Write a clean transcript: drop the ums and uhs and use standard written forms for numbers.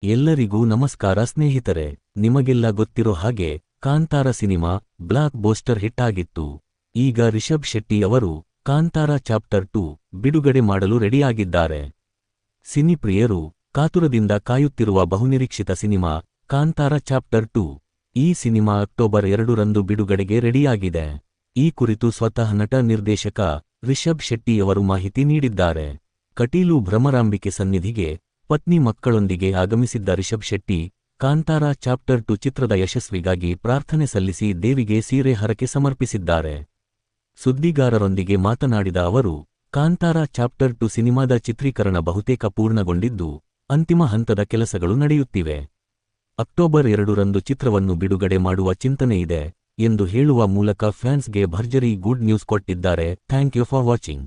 ಎಲ್ಲರಿಗೂ ನಮಸ್ಕಾರ ಸ್ನೇಹಿತರೆ. ನಿಮಗೆಲ್ಲ ಗೊತ್ತಿರೋ ಹಾಗೆ ಕಾಂತಾರ ಸಿನಿಮಾ ಬ್ಲಾಕ್ ಬೋಸ್ಟರ್ ಹಿಟ್ ಆಗಿತ್ತು. ಈಗ ರಿಷಬ್ ಶೆಟ್ಟಿ ಅವರು ಕಾಂತಾರ ಚಾಪ್ಟರ್ 2 ಬಿಡುಗಡೆ ಮಾಡಲು ರೆಡಿಯಾಗಿದ್ದಾರೆ. ಸಿನಿಪ್ರಿಯರು ಕಾತುರದಿಂದ ಕಾಯುತ್ತಿರುವ ಬಹುನಿರೀಕ್ಷಿತ ಸಿನಿಮಾ ಕಾಂತಾರ ಚಾಪ್ಟರ್ 2. ಈ ಸಿನಿಮಾ ಅಕ್ಟೋಬರ್ 2ರಂದು ಬಿಡುಗಡೆಗೆ ರೆಡಿಯಾಗಿದೆ. ಈ ಕುರಿತು ಸ್ವತಃ ನಟ ನಿರ್ದೇಶಕ ರಿಷಬ್ ಶೆಟ್ಟಿಯವರು ಮಾಹಿತಿ ನೀಡಿದ್ದಾರೆ. ಕಟೀಲು ಭ್ರಮರಾಂಬಿಕೆ ಸನ್ನಿಧಿಗೆ ಪತ್ನಿ ಮಕ್ಕಳೊಂದಿಗೆ ಆಗಮಿಸಿದ್ದ ರಿಷಬ್ ಶೆಟ್ಟಿ ಕಾಂತಾರ ಚಾಪ್ಟರ್ 2 ಚಿತ್ರದ ಯಶಸ್ವಿಗಾಗಿ ಪ್ರಾರ್ಥನೆ ಸಲ್ಲಿಸಿ ದೇವಿಗೆ ಸೀರೆ ಹರಕೆ ಸಮರ್ಪಿಸಿದ್ದಾರೆ. ಸುದ್ದಿಗಾರರೊಂದಿಗೆ ಮಾತನಾಡಿದ ಅವರು, ಕಾಂತಾರ ಚಾಪ್ಟರ್ 2 ಸಿನಿಮಾದ ಚಿತ್ರೀಕರಣ ಬಹುತೇಕ ಪೂರ್ಣಗೊಂಡಿದ್ದು ಅಂತಿಮ ಹಂತದ ಕೆಲಸಗಳು ನಡೆಯುತ್ತಿವೆ. ಅಕ್ಟೋಬರ್ 2ರಂದು ಚಿತ್ರವನ್ನು ಬಿಡುಗಡೆ ಮಾಡುವ ಚಿಂತನೆ ಇದೆ ಎಂದು ಹೇಳುವ ಮೂಲಕ ಫ್ಯಾನ್ಸ್ಗೆ ಭರ್ಜರಿ ಗುಡ್ ನ್ಯೂಸ್ ಕೊಟ್ಟಿದ್ದಾರೆ. Thank you for watching.